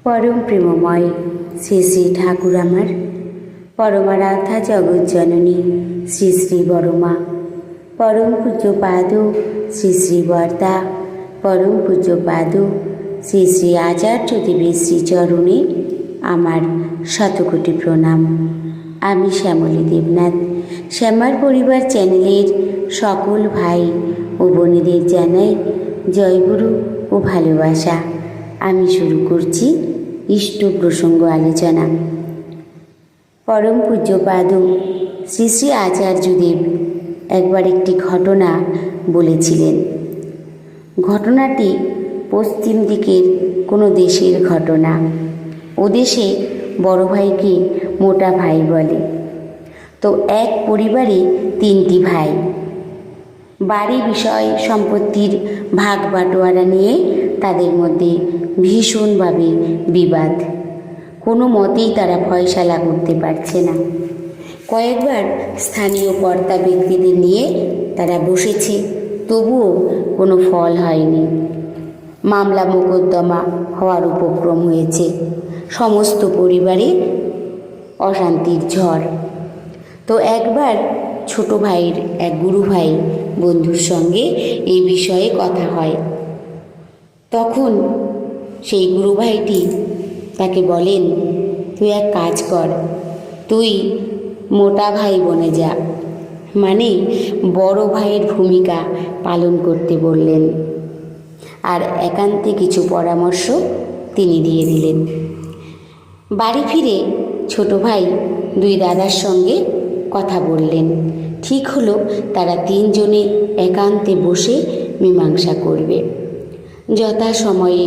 পরম প্রেমময় শ্রী শ্রী ঠাকুর আমার, পরমারাধ্যা জগৎ জননী শ্রী শ্রী বড়মা, পরম পূজ্যপাদ শ্রী শ্রী বর্দা, পরম পূজ্যপাদ শ্রী শ্রী আচার্য দেবের শ্রীচরণে আমার শতকোটি প্রণাম। আমি শ্যামলী দেবনাথ, শ্যামার পরিবার চ্যানেলের সকল ভাই ও বোনেদের জানাই জয়গুরু ও ভালোবাসা। আমি শুরু করছি ইষ্ট প্রসঙ্গ আলোচনা। পরম পূজ্যপাদ শ্রী শ্রী আচার্যদেব একবার একটি ঘটনা বলেছিলেন। ঘটনাটি পশ্চিম দিকের কোনো দেশের ঘটনা। ও দেশে বড় ভাইকে মোটা ভাই বলে। তো এক পরিবারে 3টি ভাই। বাড়ি বিষয় সম্পত্তির ভাগ বাটোয়ারা নিয়ে তাদের মধ্যে ভীষণভাবে বিবাদ। কোনো মতেই তারা ফয়সালা করতে পারছে না। কয়েকবার স্থানীয় কর্তা ব্যক্তিদের নিয়ে তারা বসেছে, তবুও কোনো ফল হয়নি। মামলা মোকদ্দমা হওয়ার উপক্রম হয়েছে। সমস্ত পরিবারে অশান্তির ঝড়। তো একবার ছোট ভাইয়ের এক গুরু ভাই বন্ধুর সঙ্গে এই বিষয়ে কথা হয়। তখন সেই গুরু ভাইটি তাকে বলেন, তুই এক কাজ কর, তুই মোটা ভাই বনে যা। মানে বড় ভাইয়ের ভূমিকা পালন করতে বললেন। আর একান্তে কিছু পরামর্শ তিনি দিয়ে দিলেন। বাড়ি ফিরে ছোট ভাই 2 দাদার সঙ্গে কথা বললেন। ঠিক হলো তারা 3 জনে একান্তে বসে মীমাংসা করবে। যথাসময়ে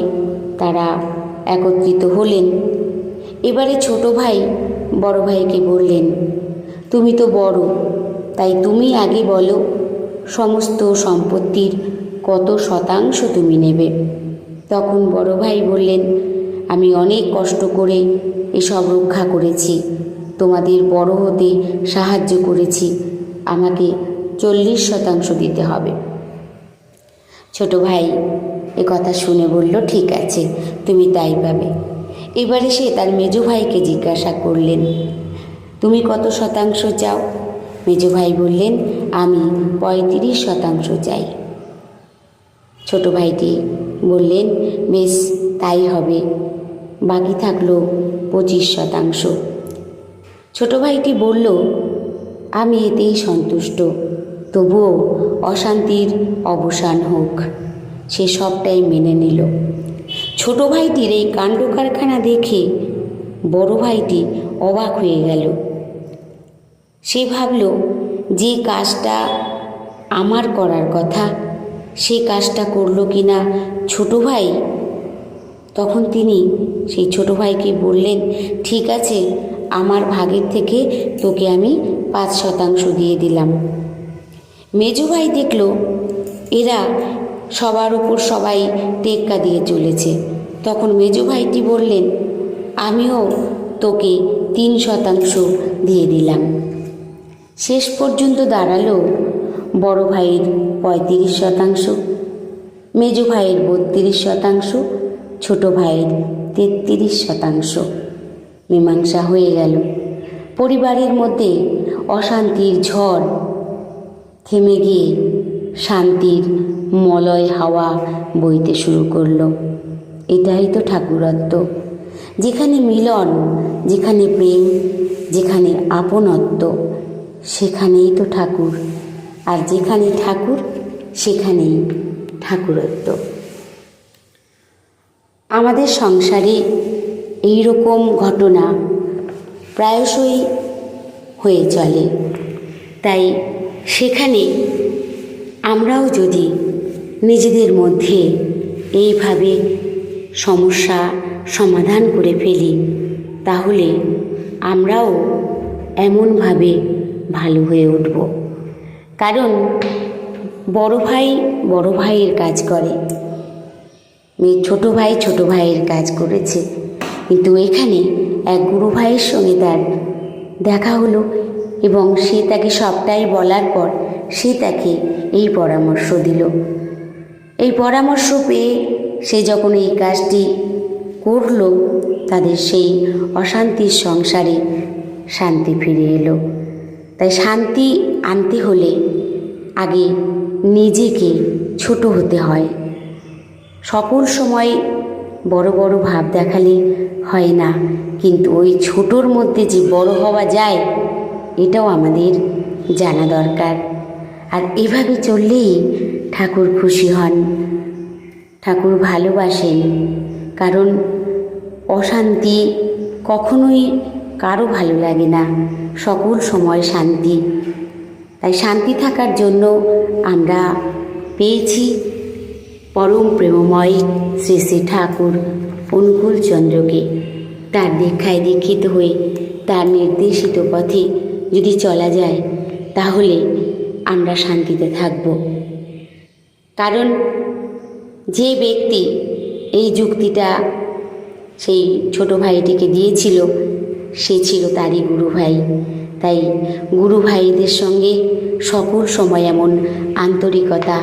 তারা একত্রিত হলেন। এবারে ছোট ভাই বড় ভাইকে বললেন, তুমি তো বড়, তাই তুমি আগে বলো সমস্ত সম্পত্তির কত শতাংশ তুমি নেবে। তখন বড় ভাই বললেন, আমি অনেক কষ্ট করে এসব রক্ষা করেছি, তোমাদের বড় হতে সাহায্য করেছি, আমাকে 40% দিতে হবে। ছোট ভাই এ কথা শুনে বলল, ঠিক আছে, তুমি তাই পাবে। এবারে সে তার মেজো ভাইকে জিজ্ঞাসা করলেন, তুমি কত শতাংশ চাও? মেজো ভাই বললেন, আমি 35% চাই। ছোট ভাইটি বললেন, বেশ তাই হবে, বাকি থাকলো 25%। ছোট ভাইটি বলল, আমি এতেই সন্তুষ্ট, তবুও অশান্তির অবসান হোক। সে সবটাই মেনে নিল। ছোট ভাইটির এই কাণ্ড কারখানা দেখে বড় ভাইটি অবাক হয়ে গেল। সে ভাবল, যে কাজটা আমার করার কথা সে কাজটা করলো কিনা ছোট ভাই। তখন তিনি সেই ছোট ভাইকে বললেন, ঠিক আছে, আমার ভাগের থেকে তোকে আমি 5% দিয়ে দিলাম। মেজো ভাই দেখল এরা সবার উপর সবাই টেক্কা দিয়ে চলেছে। তখন মেজো ভাইটি বললেন, আমিও তোকে 3% দিয়ে দিলাম। শেষ পর্যন্ত দাঁড়ালো বড় ভাইয়ের 35%, মেজো ভাইয়ের 32%, ছোট ভাইয়ের 33%। মীমাংসা হয়ে গেল। পরিবারের মধ্যে অশান্তির ঝড় থেমে গিয়ে শান্তির মলয় হাওয়া বইতে শুরু করলো। এটাই তো ঠাকুরত্ব। যেখানে মিলন, যেখানে প্রেম, যেখানে আপনত্ব, সেখানেই তো ঠাকুর। আর যেখানে ঠাকুর সেখানেই ঠাকুরত্ব। আমাদের সংসারে এই রকম ঘটনা প্রায়শই হয়ে চলে। তাই সেখানে আমরাও যদি নিজেদের মধ্যে এইভাবে সমস্যা সমাধান করে ফেলি, তাহলে আমরাও এমনভাবে ভালো হয়ে উঠব। কারণ বড় ভাই বড় ভাইয়ের কাজ করে, ছোট ভাই ছোট ভাইয়ের কাজ করেছে। কিন্তু এখানে এক গুরু ভাইয়ের সঙ্গে তার দেখা হলো এবং সে তাকে সবটাই বলার পর সে তাকে এই পরামর্শ দিল। এই পরামর্শ পেয়ে সে যখন এই কাজটি করলো তাদের সেই অশান্তির সংসারে শান্তি ফিরে এলো। তাই শান্তি আনতে হলে আগে নিজেকে ছোট হতে হয়। সকল সময় বড় বড় ভাব দেখালে হয় না, কিন্তু ওই ছোটোর মধ্যে যে বড় হওয়া যায় এটাও আমাদের জানা দরকার। আর এভাবে চললেই ঠাকুর খুশি হন, ঠাকুর ভালোবাসেন। কারণ অশান্তি কখনোই কারো ভালো লাগে না, সকল সময় শান্তি। তাই শান্তি থাকার জন্য আমরা পেয়েছি পরম প্রেমময় শ্রী শ্রী ঠাকুর অনুকূল চন্দ্রকে। তার দীক্ষায় দীক্ষিত হয়ে তার নির্দেশিত পথে যদি চলা যায় তাহলে আমরা শান্তিতে থাকব। কারণ যে ব্যক্তি এই যুক্তিটা সেই ছোট ভাইটিকে দিয়েছিল সে ছিল তারই গুরু ভাই। তাই গুরু ভাইদের সঙ্গে সকল সময় এমন আন্তরিকতা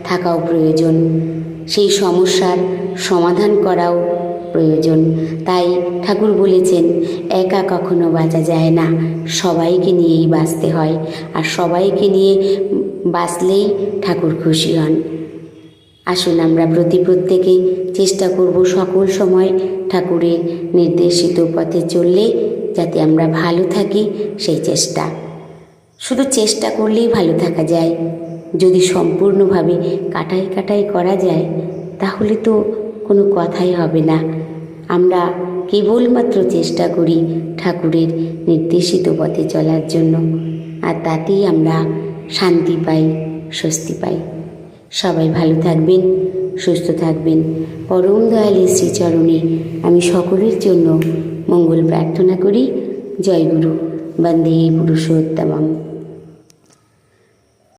থাকাও প্রয়োজন, সেই সমস্যার সমাধান করাও প্রয়োজন। তাই ঠাকুর বলেছেন, একা কখনো বাঁচা যায় না, সবাইকে নিয়েই বাঁচতে হয়। আর সবাইকে নিয়ে বাঁচলেই ঠাকুর খুশি হন। আসুন আমরা প্রত্যেকে চেষ্টা করব সকল সময় ঠাকুরের নির্দেশিত পথে চললে যাতে আমরা ভালো থাকি, সেই চেষ্টা। শুধু চেষ্টা করলেই ভালো থাকা যায়। যদি সম্পূর্ণভাবে কাটাই করা যায় তাহলে তো কোনো কথাই হবে না। আমরা কেবলমাত্র চেষ্টা করি ঠাকুরের নির্দেশিত পথে চলার জন্য, আর তাতেই আমরা শান্তি পাই, স্বস্তি পাই। সবাই ভালো থাকবেন, সুস্থ থাকবেন। পরম দয়ালের শ্রীচরণে আমি সকলের জন্য মঙ্গল প্রার্থনা করি। জয় গুরু, বন্দে পুরুষোত্তমম।